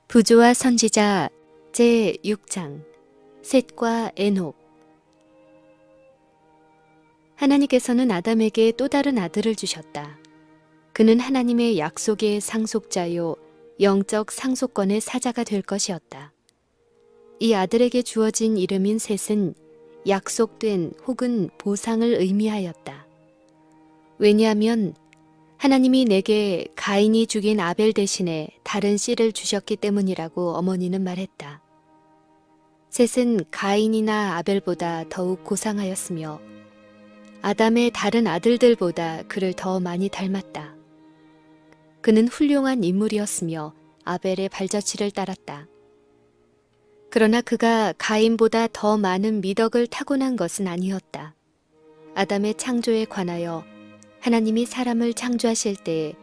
부조와 선지자 제6장 셋과 에녹. 하나님께서는 아담에게 또 다른 아들을 주셨다. 그는 하나님의 약속의 상속자요 영적 상속권의 사자가 될 것이었다. 이 아들에게 주어진 이름인 셋은 약속된 혹은 보상을 의미하였다. 왜냐하면 하나님이 내게 가인이 죽인 아벨 대신에 다른 씨를 주셨기 때문이라고 어머니는 말했다. 셋은 가인이나 아벨보다 더욱 고상하였으며 아담의 다른 아들들보다 그를 더 많이 닮았다. 그는 훌륭한 인물이었으며 아벨의 발자취를 따랐다. 그러나 그가 가인보다 더 많은 미덕을 타고난 것은 아니었다. 아담의 창조에 관하여 하나님이 사람을 창조하실 때에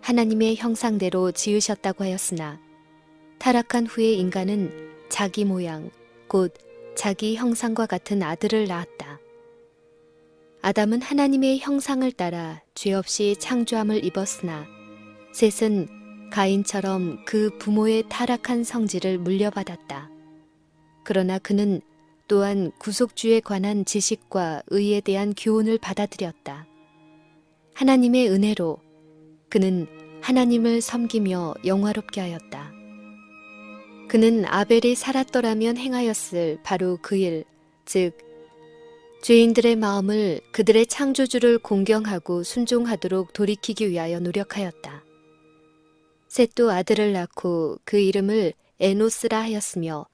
하나님의 형상대로 지으셨다고 하였으나 타락한 후에 인간은 자기 모양, 곧 자기 형상과 같은 아들을 낳았다. 아담은 하나님의 형상을 따라 죄 없이 창조함을 입었으나 셋은 가인처럼 그 부모의 타락한 성질을 물려받았다. 그러나 그는 또한 구속주에 관한 지식과 의에 대한 교훈을 받아들였다. 하나님의 은혜로 그는 하나님을 섬기며 영화롭게 하였다. 그는 아벨이 살았더라면 행하였을 바로 그 일, 즉 죄인들의 마음을 그들의 창조주를 공경하고 순종하도록 돌이키기 위하여 노력하였다. 셋도 아들을 낳고 그 이름을 에노스라 하였으며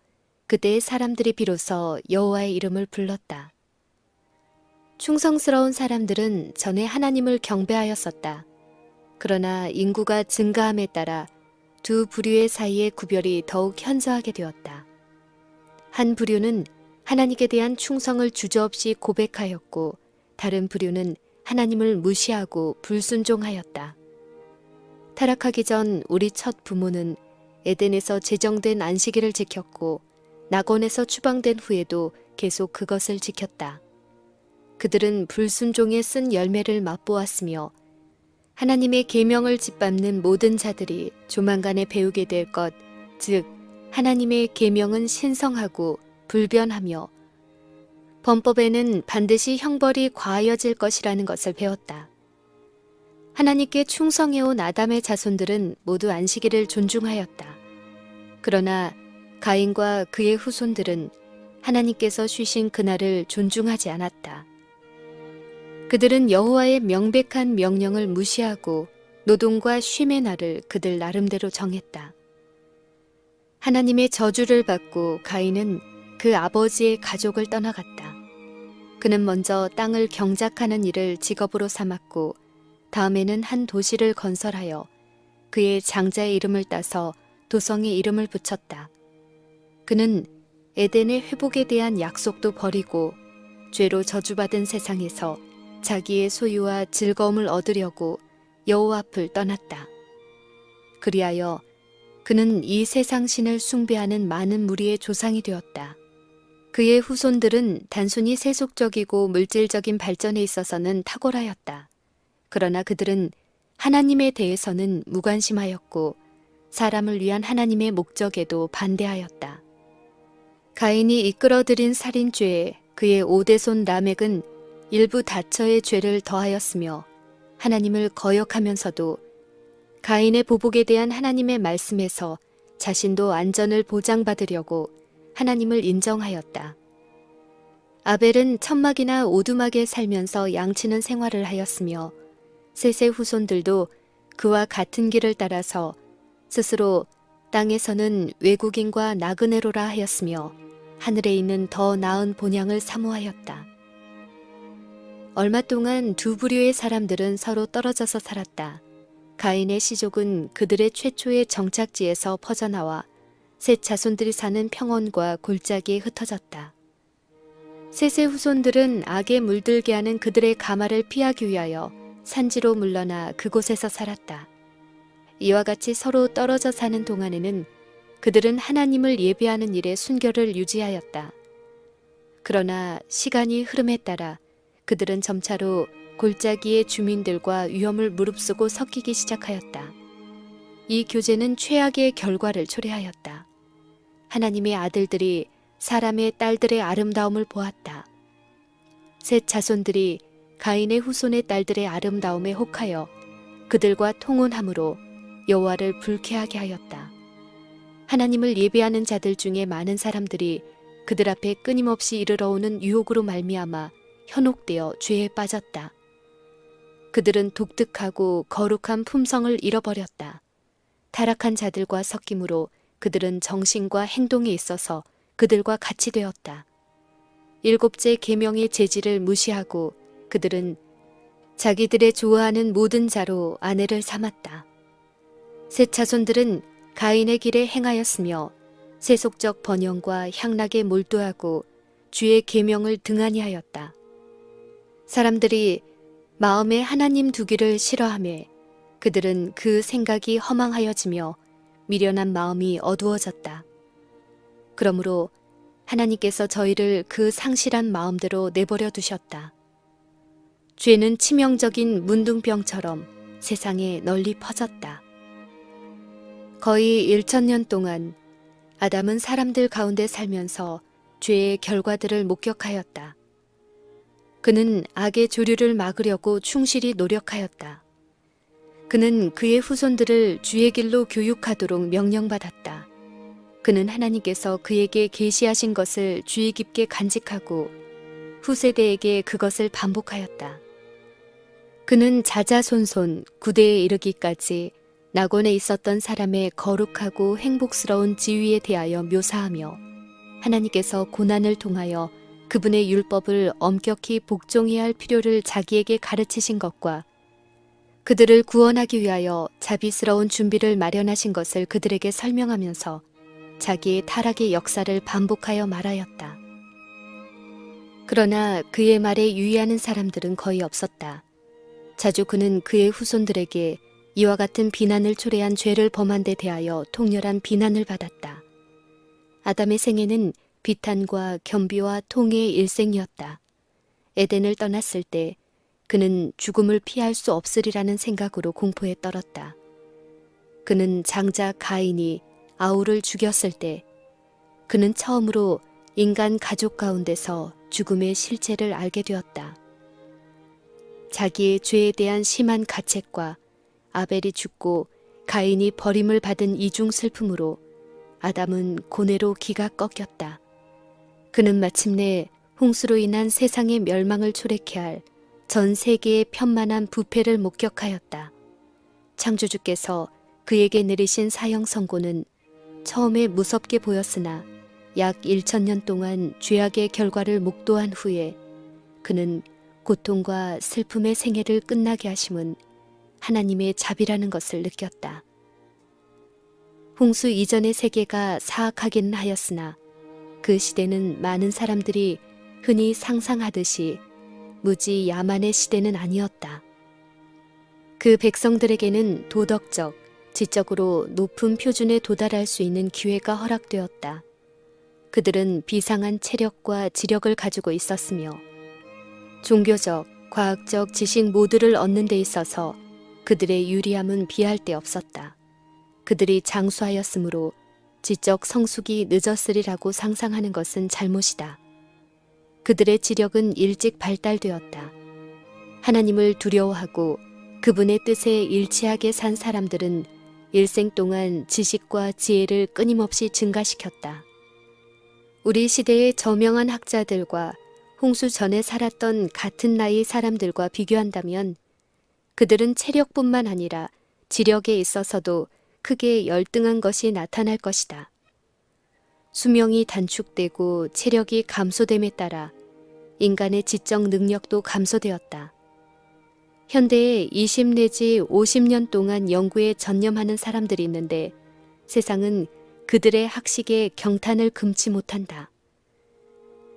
그때의 사람들이 비로소 여호와의 이름을 불렀다. 충성스러운 사람들은 전에 하나님을 경배하였었다. 그러나 인구가 증가함에 따라 두 부류의 사이의 구별이 더욱 현저하게 되었다. 한 부류는 하나님께 대한 충성을 주저없이 고백하였고 다른 부류는 하나님을 무시하고 불순종하였다. 타락하기 전 우리 첫 부모는 에덴에서 제정된 안식일을 지켰고 낙원에서 추방된 후에도 계속 그것을 지켰다. 그들은 불순종에 쓴 열매를 맛보았으며 하나님의 계명을 짓밟는 모든 자들이 조만간에 배우게 될 것, 즉 하나님의 계명은 신성하고 불변하며 범법에는 반드시 형벌이 과하여질 것이라는 것을 배웠다. 하나님께 충성해온 아담의 자손들은 모두 안식일을 존중하였다. 그러나 가인과 그의 후손들은 하나님께서 쉬신 그날을 존중하지 않았다. 그들은 여호와의 명백한 명령을 무시하고 노동과 쉼의 날을 그들 나름대로 정했다. 하나님의 저주를 받고 가인은 그 아버지의 가족을 떠나갔다. 그는 먼저 땅을 경작하는 일을 직업으로 삼았고 다음에는 한 도시를 건설하여 그의 장자의 이름을 따서 도성의 이름을 붙였다. 그는 에덴의 회복에 대한 약속도 버리고 죄로 저주받은 세상에서 자기의 소유와 즐거움을 얻으려고 여호와 앞을 떠났다. 그리하여 그는 이 세상 신을 숭배하는 많은 무리의 조상이 되었다. 그의 후손들은 단순히 세속적이고 물질적인 발전에 있어서는 탁월하였다. 그러나 그들은 하나님에 대해서는 무관심하였고 사람을 위한 하나님의 목적에도 반대하였다. 가인이 이끌어들인 살인죄에 그의 오대손 라멕은 일부 다처의 죄를 더하였으며 하나님을 거역하면서도 가인의 보복에 대한 하나님의 말씀에서 자신도 안전을 보장받으려고 하나님을 인정하였다. 아벨은 천막이나 오두막에 살면서 양치는 생활을 하였으며 셋의 후손들도 그와 같은 길을 따라서 스스로 땅에서는 외국인과 나그네로라 하였으며 하늘에 있는 더 나은 본향을 사모하였다. 얼마 동안 두 부류의 사람들은 서로 떨어져서 살았다. 가인의 시족은 그들의 최초의 정착지에서 퍼져나와 셋 자손들이 사는 평원과 골짜기에 흩어졌다. 셋의 후손들은 악에 물들게 하는 그들의 가마를 피하기 위하여 산지로 물러나 그곳에서 살았다. 이와 같이 서로 떨어져 사는 동안에는 그들은 하나님을 예배하는 일에 순결을 유지하였다. 그러나 시간이 흐름에 따라 그들은 점차로 골짜기의 주민들과 위험을 무릅쓰고 섞이기 시작하였다. 이 교제는 최악의 결과를 초래하였다. 하나님의 아들들이 사람의 딸들의 아름다움을 보았다. 셋 자손들이 가인의 후손의 딸들의 아름다움에 혹하여 그들과 통혼함으로 여호와를 불쾌하게 하였다. 하나님을 예배하는 자들 중에 많은 사람들이 그들 앞에 끊임없이 이르러오는 유혹으로 말미암아 현혹되어 죄에 빠졌다. 그들은 독특하고 거룩한 품성을 잃어버렸다. 타락한 자들과 섞임으로 그들은 정신과 행동에 있어서 그들과 같이 되었다. 일곱째 계명의 제지를 무시하고 그들은 자기들의 좋아하는 모든 자로 아내를 삼았다. 셋 자손들은 가인의 길에 행하였으며 세속적 번영과 향락에 몰두하고 주의 계명을 등한히 하였다. 사람들이 마음에 하나님 두기를 싫어하며 그들은 그 생각이 허망하여지며 미련한 마음이 어두워졌다. 그러므로 하나님께서 저희를 그 상실한 마음대로 내버려 두셨다. 죄는 치명적인 문둥병처럼 세상에 널리 퍼졌다. 거의 1000년 동안 아담은 사람들 가운데 살면서 죄의 결과들을 목격하였다. 그는 악의 조류를 막으려고 충실히 노력하였다. 그는 그의 후손들을 주의 길로 교육하도록 명령받았다. 그는 하나님께서 그에게 계시하신 것을 주의 깊게 간직하고 후세대에게 그것을 반복하였다. 그는 자자손손 구대에 이르기까지 낙원에 있었던 사람의 거룩하고 행복스러운 지위에 대하여 묘사하며 하나님께서 고난을 통하여 그분의 율법을 엄격히 복종해야 할 필요를 자기에게 가르치신 것과 그들을 구원하기 위하여 자비스러운 준비를 마련하신 것을 그들에게 설명하면서 자기의 타락의 역사를 반복하여 말하였다. 그러나 그의 말에 유의하는 사람들은 거의 없었다. 자주 그는 그의 후손들에게 이와 같은 비난을 초래한 죄를 범한 데 대하여 통렬한 비난을 받았다. 아담의 생애는 비탄과 겸비와 통해의 일생이었다. 에덴을 떠났을 때 그는 죽음을 피할 수 없으리라는 생각으로 공포에 떨었다. 그는 장자 가인이 아우를 죽였을 때 그는 처음으로 인간 가족 가운데서 죽음의 실체를 알게 되었다. 자기의 죄에 대한 심한 가책과 아벨이 죽고 가인이 버림을 받은 이중 슬픔으로 아담은 고뇌로 기가 꺾였다. 그는 마침내 홍수로 인한 세상의 멸망을 초래케 할 전 세계의 편만한 부패를 목격하였다. 창조주께서 그에게 내리신 사형 선고는 처음에 무섭게 보였으나 약 1000년 동안 죄악의 결과를 목도한 후에 그는 고통과 슬픔의 생애를 끝나게 하심은 하나님의 자비라는 것을 느꼈다. 홍수 이전의 세계가 사악하기는 하였으나 그 시대는 많은 사람들이 흔히 상상하듯이 무지 야만의 시대는 아니었다. 그 백성들에게는 도덕적, 지적으로 높은 표준에 도달할 수 있는 기회가 허락되었다. 그들은 비상한 체력과 지력을 가지고 있었으며 종교적, 과학적 지식 모두를 얻는 데 있어서 그들의 유리함은 비할 데 없었다. 그들이 장수하였으므로 지적 성숙이 늦었으리라고 상상하는 것은 잘못이다. 그들의 지력은 일찍 발달되었다. 하나님을 두려워하고 그분의 뜻에 일치하게 산 사람들은 일생 동안 지식과 지혜를 끊임없이 증가시켰다. 우리 시대의 저명한 학자들과 홍수 전에 살았던 같은 나이 사람들과 비교한다면 그들은 체력뿐만 아니라 지력에 있어서도 크게 열등한 것이 나타날 것이다. 수명이 단축되고 체력이 감소됨에 따라 인간의 지적 능력도 감소되었다. 현대에 20 내지 50년 동안 연구에 전념하는 사람들이 있는데 세상은 그들의 학식에 경탄을 금치 못한다.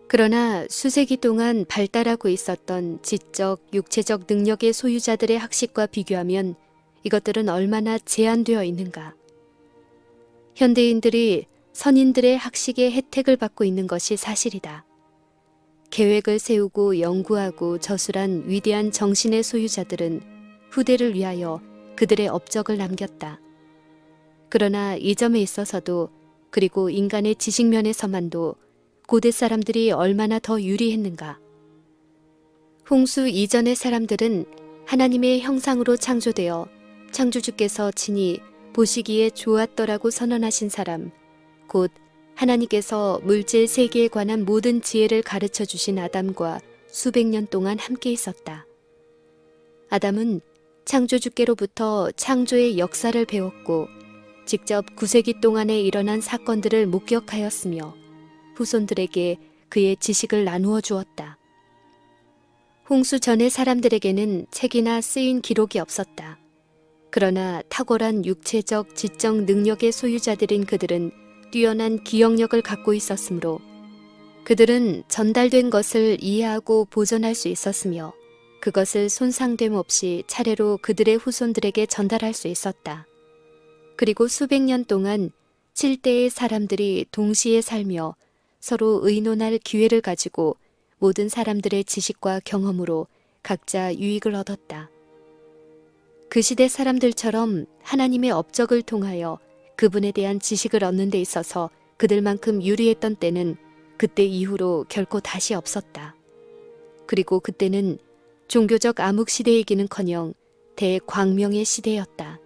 그러나 수세기 동안 발달하고 있었던 지적, 육체적 능력의 소유자들의 학식과 비교하면 이것들은 얼마나 제한되어 있는가. 현대인들이 선인들의 학식의 혜택을 받고 있는 것이 사실이다. 계획을 세우고 연구하고 저술한 위대한 정신의 소유자들은 후대를 위하여 그들의 업적을 남겼다. 그러나 이 점에 있어서도 그리고 인간의 지식면에서만도 고대 사람들이 얼마나 더 유리했는가. 홍수 이전의 사람들은 하나님의 형상으로 창조되어 창조주께서 친히 보시기에 좋았더라고 선언하신 사람, 곧 하나님께서 물질 세계에 관한 모든 지혜를 가르쳐 주신 아담과 수백 년 동안 함께 있었다. 아담은 창조주께로부터 창조의 역사를 배웠고 직접 9세기 동안에 일어난 사건들을 목격하였으며 후손들에게 그의 지식을 나누어 주었다. 홍수 전의 사람들에게는 책이나 쓰인 기록이 없었다. 그러나 탁월한 육체적, 지적 능력의 소유자들인 그들은 뛰어난 기억력을 갖고 있었으므로 그들은 전달된 것을 이해하고 보존할 수 있었으며 그것을 손상됨 없이 차례로 그들의 후손들에게 전달할 수 있었다. 그리고 수백 년 동안 7대의 사람들이 동시에 살며 서로 의논할 기회를 가지고 모든 사람들의 지식과 경험으로 각자 유익을 얻었다. 그 시대 사람들처럼 하나님의 업적을 통하여 그분에 대한 지식을 얻는 데 있어서 그들만큼 유리했던 때는 그때 이후로 결코 다시 없었다. 그리고 그때는 종교적 암흑 시대이기는커녕 대광명의 시대였다.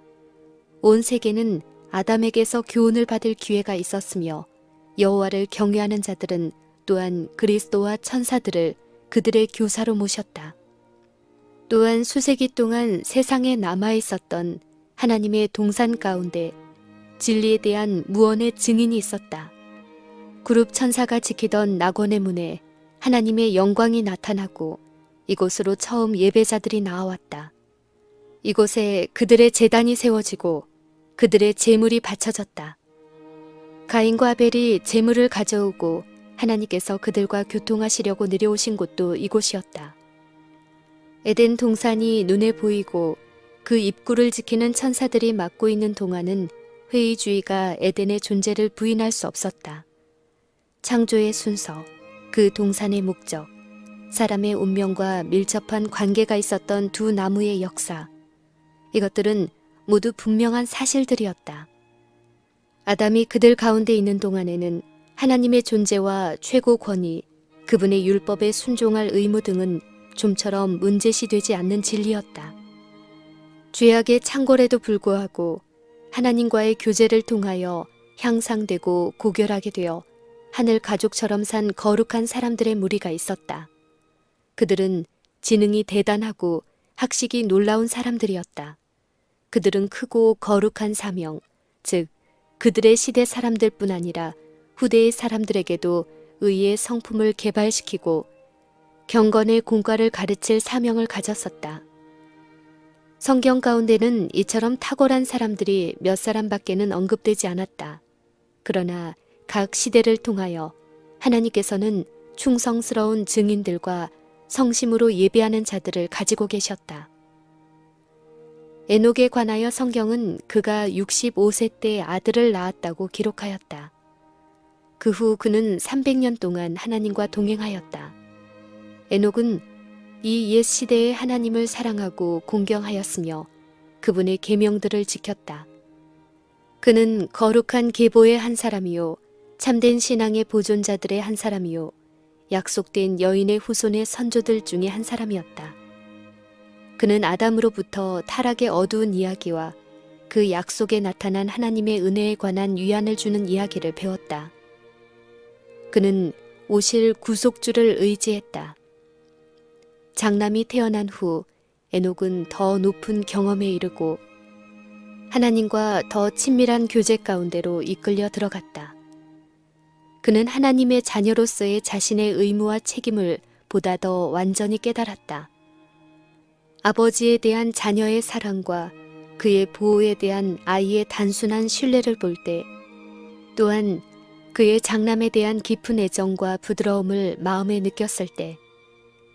온 세계는 아담에게서 교훈을 받을 기회가 있었으며 여호와를 경외하는 자들은 또한 그리스도와 천사들을 그들의 교사로 모셨다. 또한 수세기 동안 세상에 남아있었던 하나님의 동산 가운데 진리에 대한 무언의 증인이 있었다. 그룹 천사가 지키던 낙원의 문에 하나님의 영광이 나타나고 이곳으로 처음 예배자들이 나아왔다. 이곳에 그들의 제단이 세워지고 그들의 제물이 바쳐졌다. 가인과 아벨이 제물을 가져오고 하나님께서 그들과 교통하시려고 내려오신 곳도 이곳이었다. 에덴 동산이 눈에 보이고 그 입구를 지키는 천사들이 맡고 있는 동안은 회의주의가 에덴의 존재를 부인할 수 없었다. 창조의 순서, 그 동산의 목적, 사람의 운명과 밀접한 관계가 있었던 두 나무의 역사, 이것들은 모두 분명한 사실들이었다. 아담이 그들 가운데 있는 동안에는 하나님의 존재와 최고 권위, 그분의 율법에 순종할 의무 등은 좀처럼 문제시되지 않는 진리였다. 죄악의 창궐에도 불구하고 하나님과의 교제를 통하여 향상되고 고결하게 되어 하늘 가족처럼 산 거룩한 사람들의 무리가 있었다. 그들은 지능이 대단하고 학식이 놀라운 사람들이었다. 그들은 크고 거룩한 사명, 즉 그들의 시대 사람들뿐 아니라 후대의 사람들에게도 의의 성품을 개발시키고 경건의 공과를 가르칠 사명을 가졌었다. 성경 가운데는 이처럼 탁월한 사람들이 몇 사람밖에는 언급되지 않았다. 그러나 각 시대를 통하여 하나님께서는 충성스러운 증인들과 성심으로 예배하는 자들을 가지고 계셨다. 에녹에 관하여 성경은 그가 65세 때 아들을 낳았다고 기록하였다. 그 후 그는 300년 동안 하나님과 동행하였다. 에녹은 이 옛 시대의 하나님을 사랑하고 공경하였으며 그분의 계명들을 지켰다. 그는 거룩한 계보의 한 사람이요 참된 신앙의 보존자들의 한 사람이요 약속된 여인의 후손의 선조들 중에 한 사람이었다. 그는 아담으로부터 타락의 어두운 이야기와 그 약속에 나타난 하나님의 은혜에 관한 위안을 주는 이야기를 배웠다. 그는 오실 구속주를 의지했다. 장남이 태어난 후 에녹은 더 높은 경험에 이르고 하나님과 더 친밀한 교제 가운데로 이끌려 들어갔다. 그는 하나님의 자녀로서의 자신의 의무와 책임을 보다 더 완전히 깨달았다. 아버지에 대한 자녀의 사랑과 그의 보호에 대한 아이의 단순한 신뢰를 볼 때, 또한 그의 장남에 대한 깊은 애정과 부드러움을 마음에 느꼈을 때,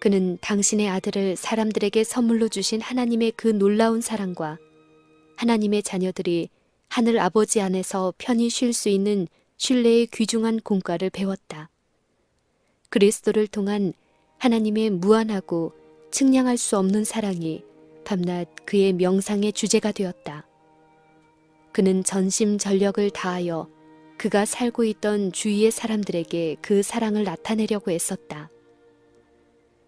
그는 당신의 아들을 사람들에게 선물로 주신 하나님의 그 놀라운 사랑과 하나님의 자녀들이 하늘 아버지 안에서 편히 쉴 수 있는 신뢰의 귀중한 공과를 배웠다. 그리스도를 통한 하나님의 무한하고 측량할 수 없는 사랑이 밤낮 그의 명상의 주제가 되었다. 그는 전심전력을 다하여 그가 살고 있던 주위의 사람들에게 그 사랑을 나타내려고 애썼다.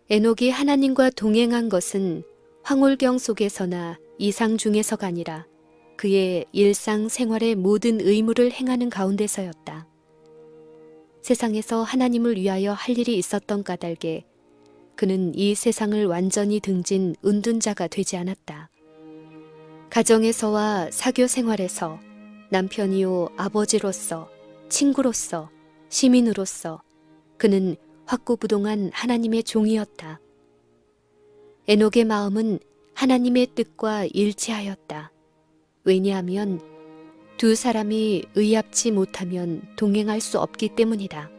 에녹이 하나님과 동행한 것은 황홀경 속에서나 이상 중에서가 아니라 그의 일상 생활의 모든 의무를 행하는 가운데서였다. 세상에서 하나님을 위하여 할 일이 있었던 까닭에 그는 이 세상을 완전히 등진 은둔자가 되지 않았다. 가정에서와 사교 생활에서 남편이요 아버지로서, 친구로서, 시민으로서 그는 확고부동한 하나님의 종이었다. 에녹의 마음은 하나님의 뜻과 일치하였다. 왜냐하면 두 사람이 의합치 못하면 동행할 수 없기 때문이다.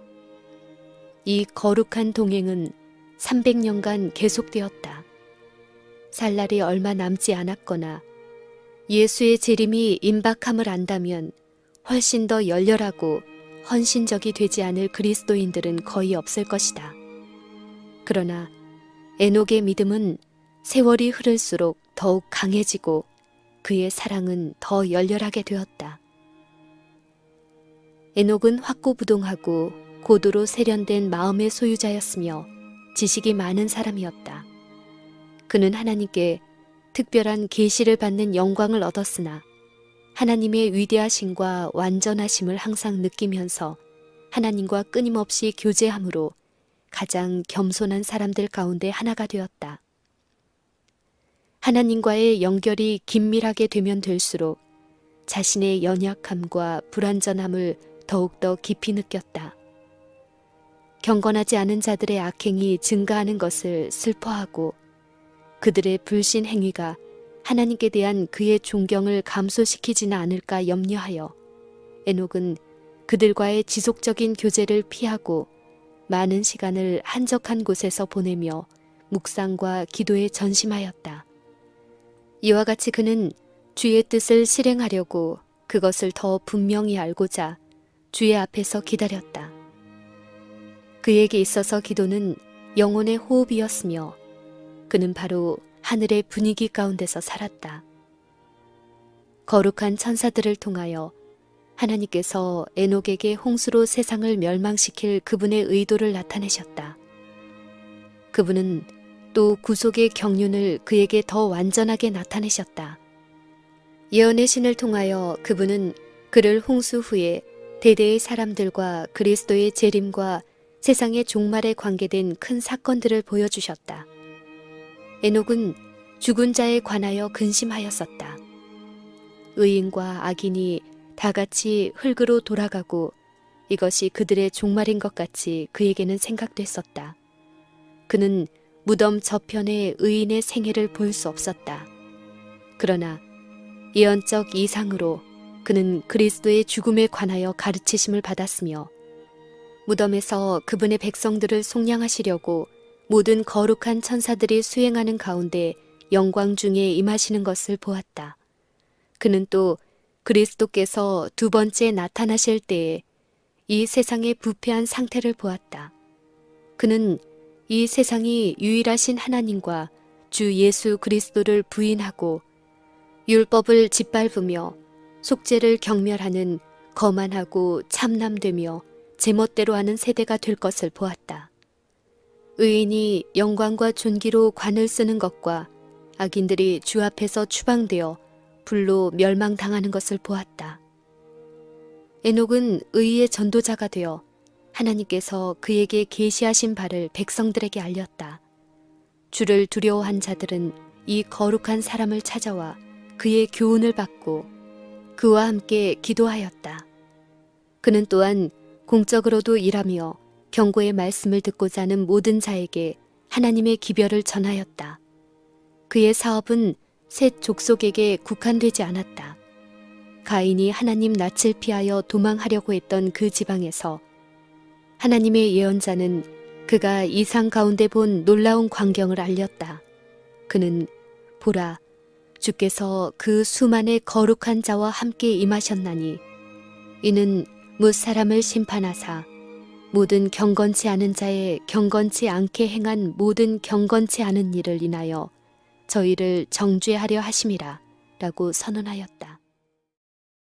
이 거룩한 동행은 300년간 계속되었다. 살 날이 얼마 남지 않았거나 예수의 재림이 임박함을 안다면 훨씬 더 열렬하고 헌신적이 되지 않을 그리스도인들은 거의 없을 것이다. 그러나 에녹의 믿음은 세월이 흐를수록 더욱 강해지고 그의 사랑은 더 열렬하게 되었다. 에녹은 확고부동하고 고도로 세련된 마음의 소유자였으며 지식이 많은 사람이었다. 그는 하나님께 특별한 계시를 받는 영광을 얻었으나 하나님의 위대하심과 완전하심을 항상 느끼면서 하나님과 끊임없이 교제함으로 가장 겸손한 사람들 가운데 하나가 되었다. 하나님과의 연결이 긴밀하게 되면 될수록 자신의 연약함과 불완전함을 더욱더 깊이 느꼈다. 경건하지 않은 자들의 악행이 증가하는 것을 슬퍼하고 그들의 불신 행위가 하나님께 대한 그의 존경을 감소시키지는 않을까 염려하여 에녹은 그들과의 지속적인 교제를 피하고 많은 시간을 한적한 곳에서 보내며 묵상과 기도에 전심하였다. 이와 같이 그는 주의 뜻을 실행하려고 그것을 더 분명히 알고자 주의 앞에서 기다렸다. 그에게 있어서 기도는 영혼의 호흡이었으며 그는 바로 하늘의 분위기 가운데서 살았다. 거룩한 천사들을 통하여 하나님께서 에녹에게 홍수로 세상을 멸망시킬 그분의 의도를 나타내셨다. 그분은 또 구속의 경륜을 그에게 더 완전하게 나타내셨다. 예언의 신을 통하여 그분은 그를 홍수 후에 대대의 사람들과 그리스도의 재림과 세상의 종말에 관계된 큰 사건들을 보여주셨다. 에녹은 죽은 자에 관하여 근심하였었다. 의인과 악인이 다 같이 흙으로 돌아가고 이것이 그들의 종말인 것 같이 그에게는 생각됐었다. 그는 무덤 저편의 의인의 생애를 볼 수 없었다. 그러나 예언적 이상으로 그는 그리스도의 죽음에 관하여 가르치심을 받았으며 무덤에서 그분의 백성들을 속량하시려고 모든 거룩한 천사들이 수행하는 가운데 영광 중에 임하시는 것을 보았다. 그는 또 그리스도께서 두 번째 나타나실 때에 이 세상의 부패한 상태를 보았다. 그는 이 세상이 유일하신 하나님과 주 예수 그리스도를 부인하고 율법을 짓밟으며 속죄를 경멸하는 거만하고 참남되며 제멋대로 하는 세대가 될 것을 보았다. 의인이 영광과 존귀로 관을 쓰는 것과 악인들이 주 앞에서 추방되어 불로 멸망당하는 것을 보았다. 에녹은 의의 전도자가 되어 하나님께서 그에게 계시하신 바를 백성들에게 알렸다. 주를 두려워한 자들은 이 거룩한 사람을 찾아와 그의 교훈을 받고 그와 함께 기도하였다. 그는 또한 공적으로도 일하며 경고의 말씀을 듣고자 하는 모든 자에게 하나님의 기별을 전하였다. 그의 사업은 셋 족속에게 국한되지 않았다. 가인이 하나님 낯을 피하여 도망하려고 했던 그 지방에서 하나님의 예언자는 그가 이상 가운데 본 놀라운 광경을 알렸다. 그는 보라, 주께서 그 수만의 거룩한 자와 함께 임하셨나니 이는 뭇사람을 심판하사 모든 경건치 않은 자의 경건치 않게 행한 모든 경건치 않은 일을 인하여 저희를 정죄하려 하심이라 라고 선언하였다.